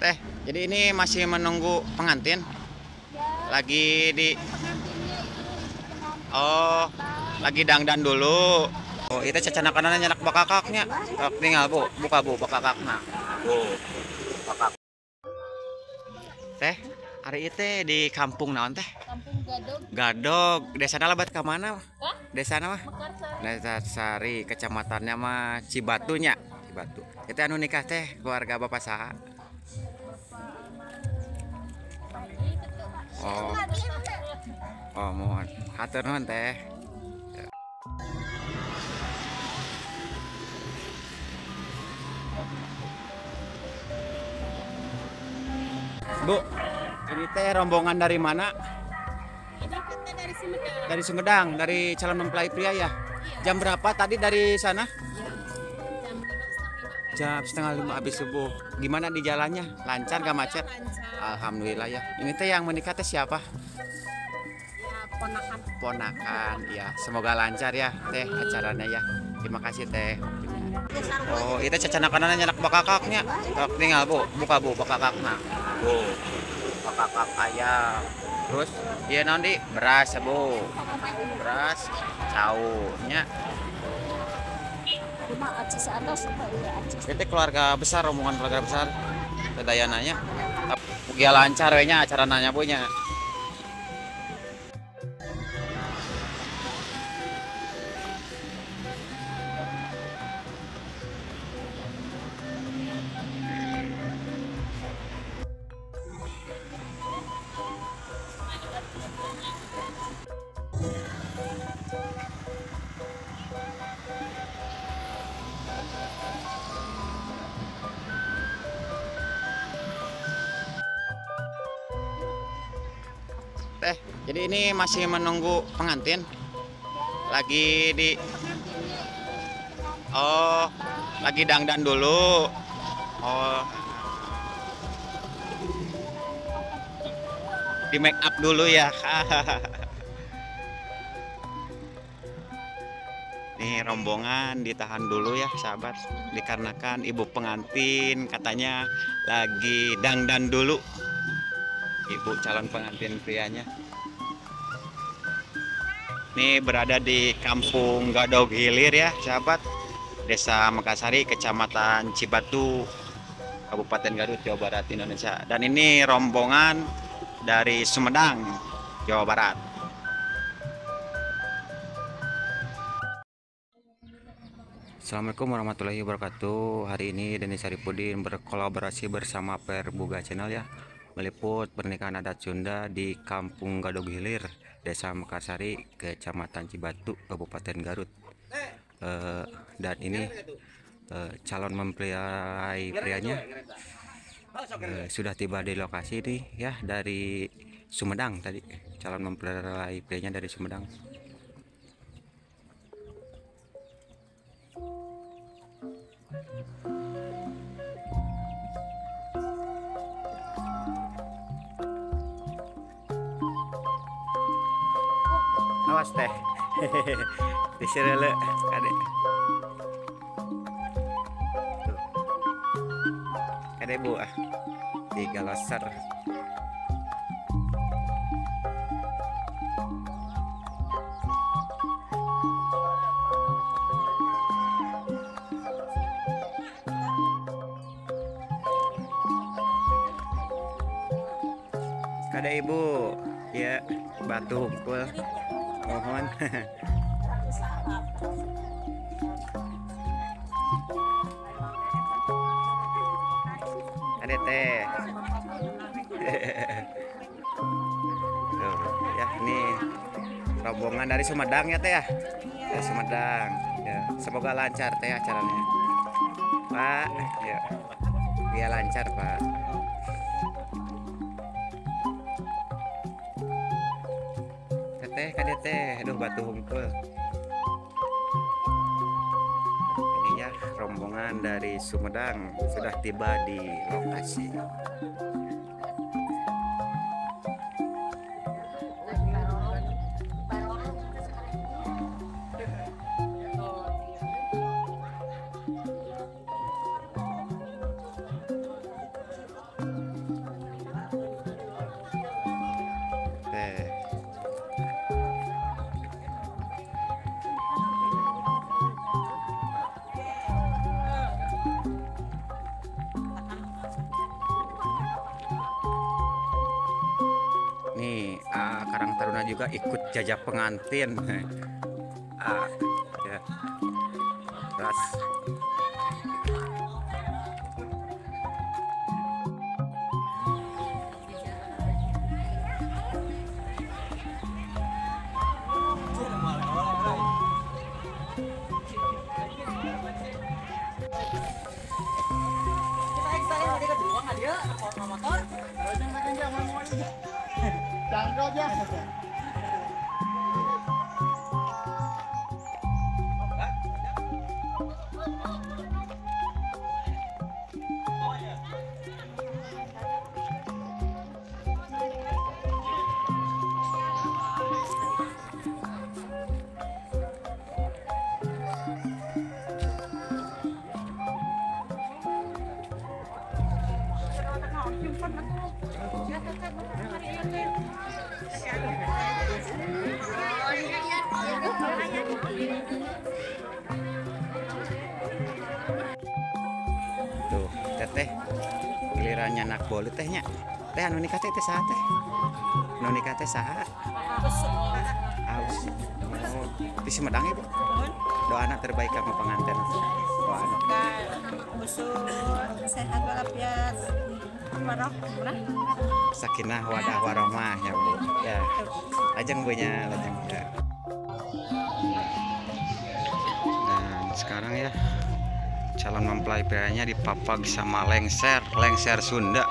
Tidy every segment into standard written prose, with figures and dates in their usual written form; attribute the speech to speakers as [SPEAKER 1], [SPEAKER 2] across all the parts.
[SPEAKER 1] Teh, jadi ini masih menunggu pengantin. Lagi di Oh, lagi dangdan dulu. Oh, itu cacanakan nyanak bakakaknya. Kak tinggal, Bu. Buka, Bu, bakakakna. Bu, bakak. Teh, hari itu di kampung naon teh?
[SPEAKER 2] Kampung Gadog.
[SPEAKER 1] Gadog. Desana lebat ke mana?
[SPEAKER 2] Hah?
[SPEAKER 1] Desana mah?
[SPEAKER 2] Mekarsari.
[SPEAKER 1] Desa Sari, kecamatannya mah Cibatunya. Cibatu. Itu anu nikah teh keluarga Bapak saha? Oh. Oh, mohon. Hatur nuhun teh. Bu, ini teh rombongan dari mana?
[SPEAKER 2] Ini kita dari Sumedang.
[SPEAKER 1] Dari Sumedang, dari calon mempelai pria ya. Jam berapa tadi dari sana?
[SPEAKER 2] Jam 5 setengah 5.
[SPEAKER 1] Jam setengah 5 habis subuh. Gimana di jalannya? Lancar gak macet?
[SPEAKER 2] Lancar.
[SPEAKER 1] Alhamdulillah ya. Ini teh yang menikah teh siapa?
[SPEAKER 2] Ya, ponakan.
[SPEAKER 1] Ponakan ya. Semoga lancar ya teh acaranya ya. Terima kasih teh. Oh, itu cacanakan nyanak bakakaknya. Kak tinggal, Bu. Buka, Bu, bakakakna. Bu, bakakak ayam. Terus iya nanti beras ya, Bu. Beras caunya.
[SPEAKER 2] Cuma acis ada suka ya acis.
[SPEAKER 1] Itu keluarga besar, rombongan keluarga besar. Daya nanya. Mugia lancar we nya acara nanya punya. Teh, jadi ini masih menunggu pengantin. Lagi di Oh, lagi dangdan dulu. Oh, di make up dulu ya. Nih rombongan ditahan dulu ya sahabat, dikarenakan ibu pengantin katanya lagi dangdan dulu. Ibu calon pengantin prianya. Nih berada di Kampung Gadog Hilir ya sahabat, Desa Mekarsari, Kecamatan Cibatu, Kabupaten Garut, Jawa Barat, Indonesia. Dan ini rombongan dari Sumedang, Jawa Barat. Assalamualaikum warahmatullahi wabarakatuh. Hari ini Denny Saripudin berkolaborasi bersama Perbuga Channel ya, meliput pernikahan adat Sunda di Kampung Gadog Hilir, Desa Mekarsari, Kecamatan Cibatu, Kabupaten Garut. Dan ini calon mempelai prianya sudah tiba di lokasi nih ya, dari Sumedang tadi. Calon mempelai prianya dari Sumedang. Awas teh. Disirele Kadek. Tuh. Kadek Bu ah. Di galoser. Kadek Ibu. Ya, batu hunkul. Mohon. Ada teh. Tuh, ya ini rombongan dari Sumedang ya teh ya. Dari Sumedang. Ya, semoga lancar teh acaranya. Pak, ya. Biar lancar, Pak. Teh kadete, aduh batu hunkul. Ini ya rombongan dari Sumedang sudah tiba di lokasi. juga ikut jajak pengantin. Ya. Ras. Tuh, teteh gilirannya anak bolu tehnya. Teh anu nikah teh saha teh? Nu nikah teh saha? Aus. Oh, di Sumedang Ibu. Doana terbaik sama pengantin. Doana.
[SPEAKER 2] Usul sehat walafiat. Warahmah.
[SPEAKER 1] Sakinah wadah warahmah ya Bu. Ya. Lajeng Bu nya, lajeng ya. Dan sekarang ya calon mempelai prianya dipapag sama lengser Sunda.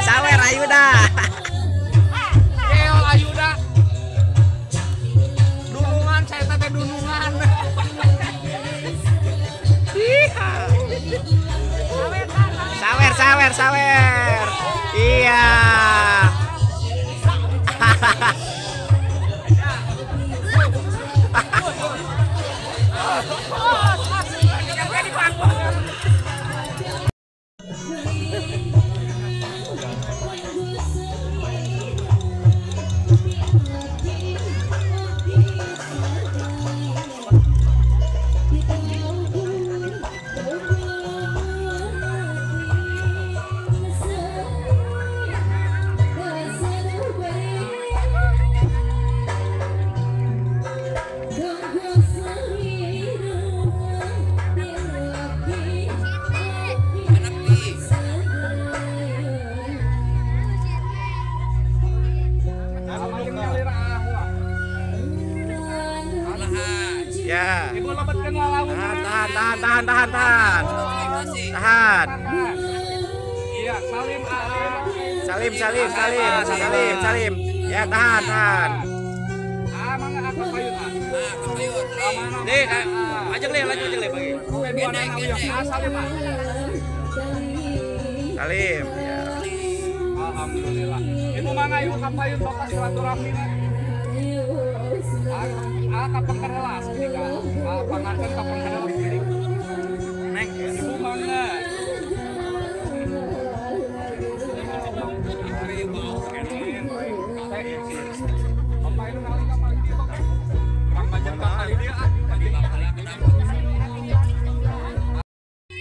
[SPEAKER 1] Sawer Ayuda.
[SPEAKER 3] Keo Ayuda. Dunungan saya teh dunungan.
[SPEAKER 1] Sawer. Iya. Ya.
[SPEAKER 3] Ibu lepaskan lalu.
[SPEAKER 1] Tahan.
[SPEAKER 3] Iya, Salim.
[SPEAKER 1] Salim. Ya, tahan.
[SPEAKER 3] Mangga aku payun.
[SPEAKER 1] Nih, ajak nih, lanjut bagi.
[SPEAKER 3] Salim.
[SPEAKER 1] Salim, ya.
[SPEAKER 3] Alhamdulillah. Ibu mangga ibu kapayun bapak silaturahmi. Kapan kerelas ketika pangankan kapan kerelas neng ibu mangga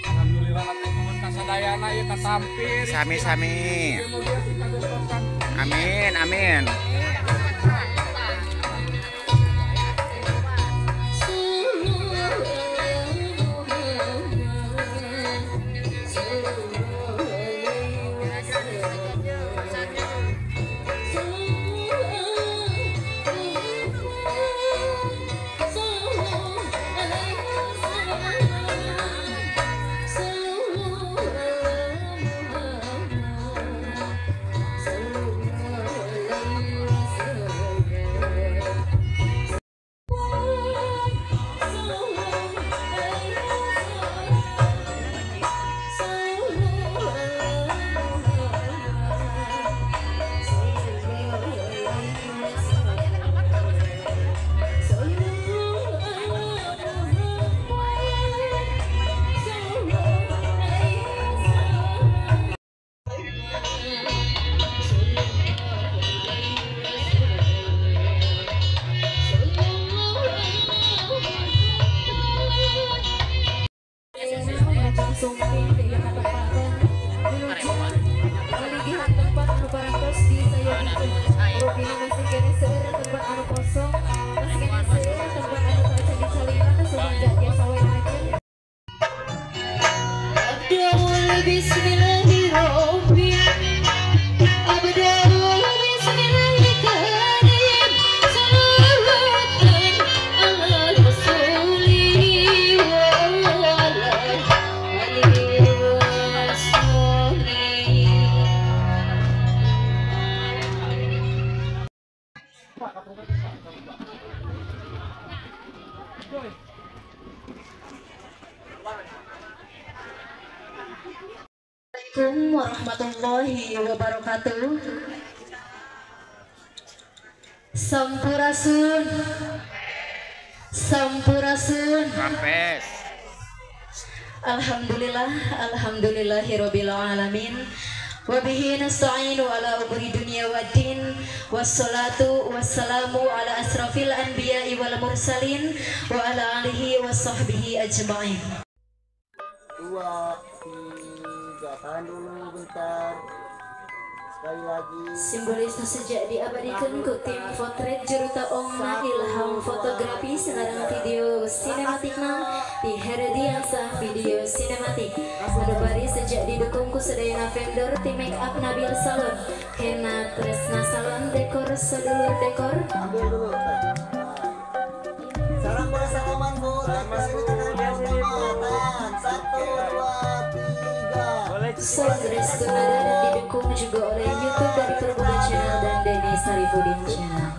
[SPEAKER 3] alhamdulillah teman kasadayana ieu katampir
[SPEAKER 1] Sami. Amin.
[SPEAKER 4] Assalamualaikum warahmatullahi wabarakatuh. Sampurasun.
[SPEAKER 1] Rampes.
[SPEAKER 4] Alhamdulillahirabbil alamin. Wa bihi nasta'inu ala umuri dunya waddin. Wassalatu wassalamu ala asrafil anbiya'i wal mursalin wa ala alihi washabbihi ajma'in.
[SPEAKER 5] 2, 3, tahan dulu bentar. Sekali lagi.
[SPEAKER 4] Simbolis sejak diabadikan ku tim potret juruta ongna ilham fotografi senarang video sinematikna di Herdiansa video sinematik. Anu bari sejak didukung ku sedayana vendor tim make up Nabil Salon, Hena Tresna Salon, dekor sedulur dekor.
[SPEAKER 5] Ambil dulu. Salam bersalaman Bu.
[SPEAKER 4] Sound Restunada dan didukung juga oleh YouTube dari Perbuka Channel dan Denny Sarifudin Channel.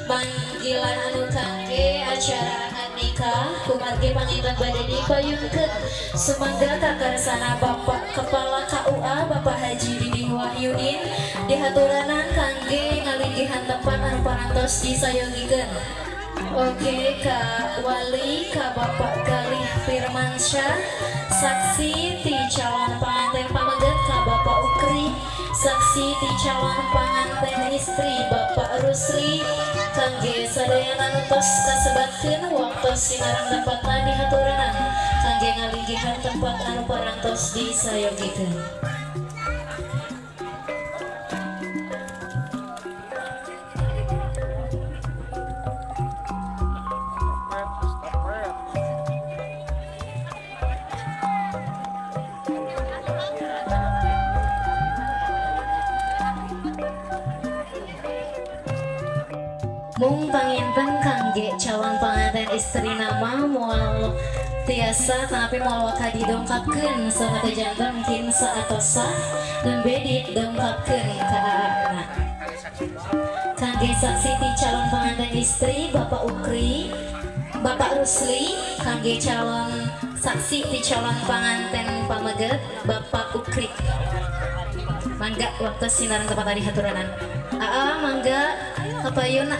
[SPEAKER 4] Panggilan anu kangge acara nikah berkah kumargi panginten bade dipayungkeun sumangga kakarsana Bapak Kepala KUA Bapak Haji Diding Wahyudin dihaturanan kangge ngalinggihan tempat anu parantos disayogikeun. Oke Kak Wali, Kak Bapak Galih Firmansyah, saksi ti calon pengantin pamegat Kak Bapak Ukri, saksi ti calon pengantin istri Bapak Rusli, kangge sadaya tos kasebatkeun waktu sinarang dapatna dihaturanan kangge ngalinggihan tempat anu parantos disayogikeun. Mung panginten kangge calon pengantin istri nama moal tiasa tapi moal wakadi dongkapkeun saha teh janten mungkin saatosa dan bedit dongkapkeun ka anak. Kangge saksi ti calon pengantin istri Bapak Ukri, Bapak Rusli, kangge calon saksi ti calon pengantin pamegat Bapak Ukri. Mangga waktu sinaran tempat tadi haturanan. Mangga kapayun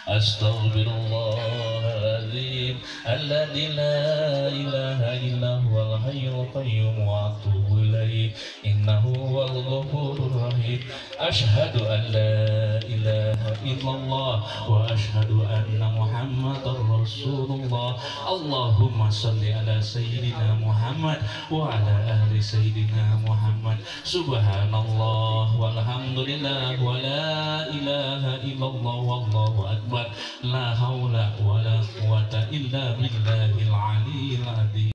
[SPEAKER 6] Astaghfirullahaladzim alladzi la ilaha illa huwal hayyul qayyum wa atubu ilaih innahu huwal ghafurur rahim. Asyhadu an la ilaha illallah wa asyhadu anna muhammadar rasulullah. Allahumma shalli ala sayyidina Muhammad wa ala ahli sayyidina Muhammad. Subhanallah walhamdulillah wa la ilaha illallah wallahu akbar. La haula wa la quwata illa billahil aliyyil azim.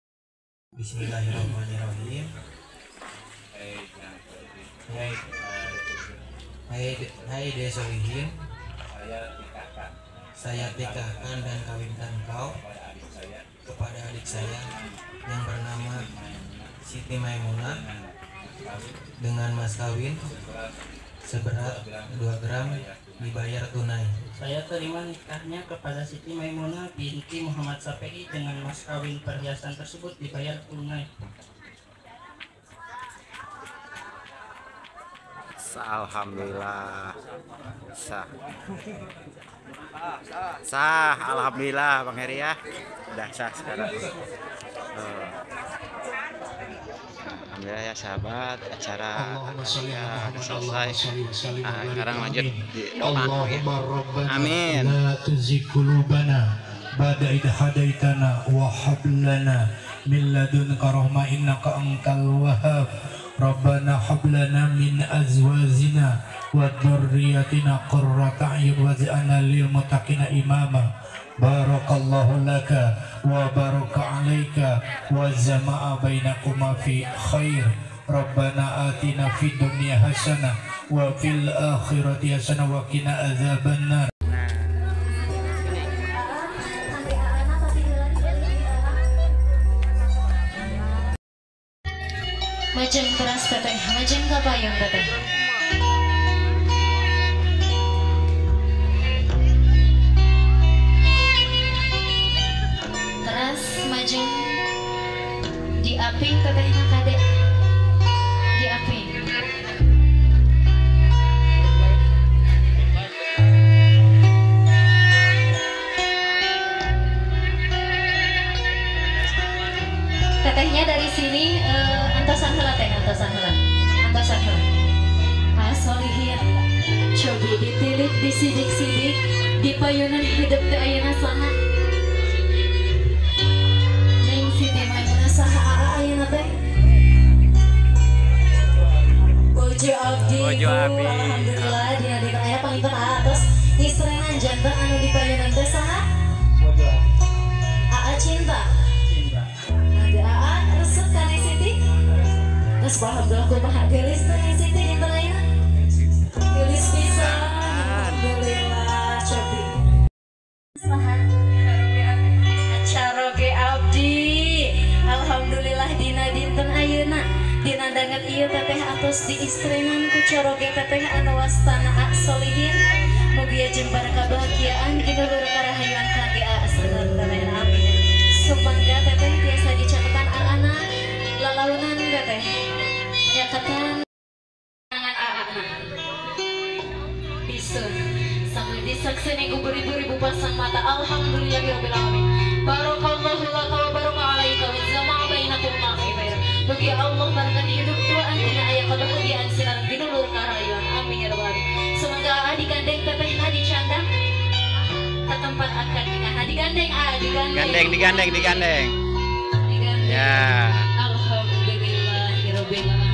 [SPEAKER 7] Bismillahirrahmanirrahim. Hai Desolihin, saya nikahkan dan kawinkan kau kepada adik saya yang bernama Siti Maimunah dengan mas kawin seberat 2 gram dibayar tunai.
[SPEAKER 8] Saya terima nikahnya kepada Siti Maimunah binti Muhammad Safei dengan mas kawin perhiasan tersebut dibayar tunai.
[SPEAKER 1] Alhamdulillah sah alhamdulillah Bang Heri ya, udah sah sekarang. Alhamdulillah ya sahabat, acara ya selesai. Sekarang lanjut di doa. Amin.
[SPEAKER 9] La tuzigh qulubana ba'da idh hadaitana wa hab lana min ladunka rahmah innaka antal wahhab. Rabbana hab lana min azwajina wa dhurriyyatina qurrata a'yun waj'alna lil muttaqina imama. Barakallahu laka wa baraka alaika wa jama'a bainakuma fi khair. Rabbana atina fid dunya hasanah wa fil akhirati hasanah wa qina adzabannar.
[SPEAKER 4] Majeng teras teteh, majeng kapayung teteh. Teras majeng diaping tetehnya kadek, diaping. Tetehnya dari sini antosan heula teh, antosan heula. Solihin cobi ditilik disidik-sidik di payunan hidup teh ayeuna saha. Ning Siti Maimunah saha ayeuna teh? Bojo abdi. Alhamdulillah dia di aya panginten atos istrenan janten anu di payunan teh saha? Bojo. Aa cinta. Nanti Aa resep ka Siti? Geus alhamdulillah kumaha geulis teh Siti dinten ayeuna? Geulis pisan. Alhamdulillah cobi. Saha? Acara ge abdi. Alhamdulillah dina dinten ayeuna dina danget ieu teteh atos diistrenan ku coroge teteh anu wastana solihin. Mugi bahagia jeung baraka kebahagiaan ginulur karahayuan kangge asalan teteh amin. Sumangga teteh biasa dicaketan anak lalaunan teteh nyakatan angan aana pisun sambil disakseni ku beribu-ribu pasang mata. Alhamdulillahirabbil alamin. Barakallahu laka wa baraka alaika wa jama'a bainakum ma khair. Bagi Allah barakan hidup dua antina aya kebahagiaan sinareng ginulur karahayuan amin ya rabbal alamin. Semoga digandeng teteh dicandang ke tempat akad nikah. Digandeng ya. Alhamdulillahirabbil alamin.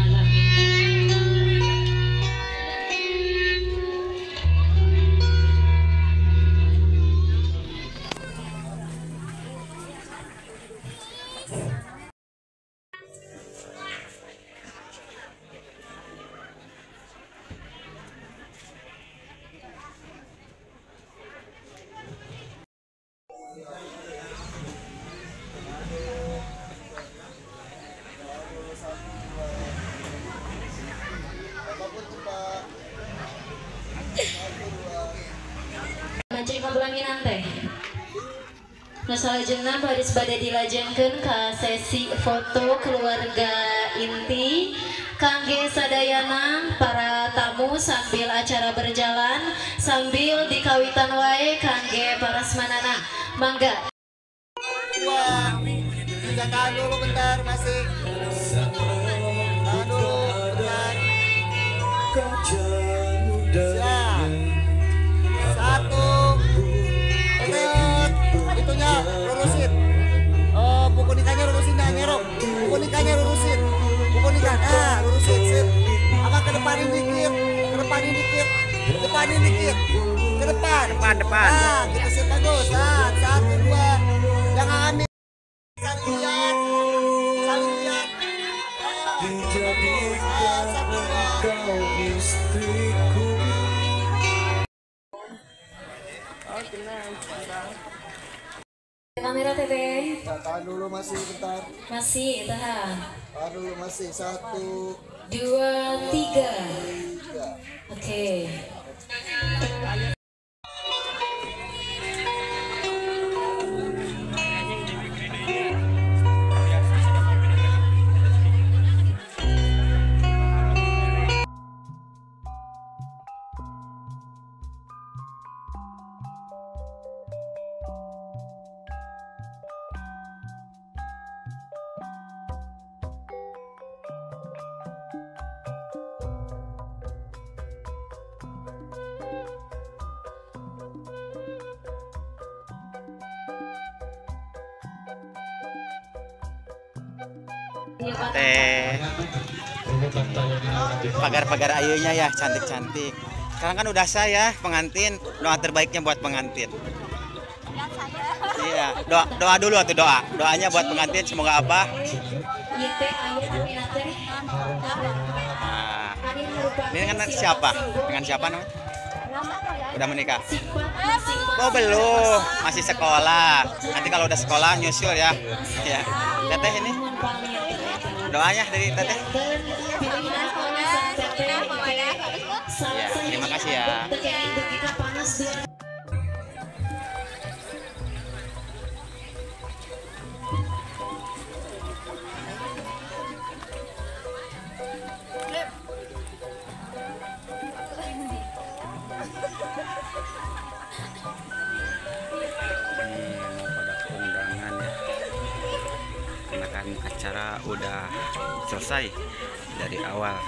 [SPEAKER 4] Lajeng kabelanginan teh. Salajengna baris bade dilajengkeun ka sesi foto keluarga inti kangge sadayana para tamu sambil acara berjalan sambil dikawitan wae kangge parasmanana. Mangga.
[SPEAKER 5] Wah, kita tahan dulu bentar masih. Tahan dulu bentar. Siap. Satu. Itunya lurusin. Oh, buku nikahnya lurusin dah, ngerok. Buku nikahnya lurusin. Buku nikah. Lurusin, sip. Apa ke depanin dikit. Ke depanin dikit. Depanin dikit. Ke depan. Depan. Gitu sip bagus. Satu, dua. Jangan ambil. Saling lihat. Satu, dua.
[SPEAKER 4] Kamera TV.
[SPEAKER 5] Tahan dulu masih bentar.
[SPEAKER 4] Masih tahan.
[SPEAKER 5] Tahan dulu masih. 1,
[SPEAKER 4] 2, 3. Oke.
[SPEAKER 1] Teh pagar-pagar ayunya ya cantik-cantik. Sekarang kan udah saya pengantin, doa terbaiknya buat pengantin. Iya, doa dulu tuh doanya buat pengantin semoga apa? Nah, ini dengan siapa? Dengan siapa namanya? Udah menikah? Oh belum, masih sekolah. Nanti kalau udah sekolah nyusul ya. Ya, teteh ini. Doanya dari teteh. Ya, terima kasih ya. Acara udah selesai dari awal.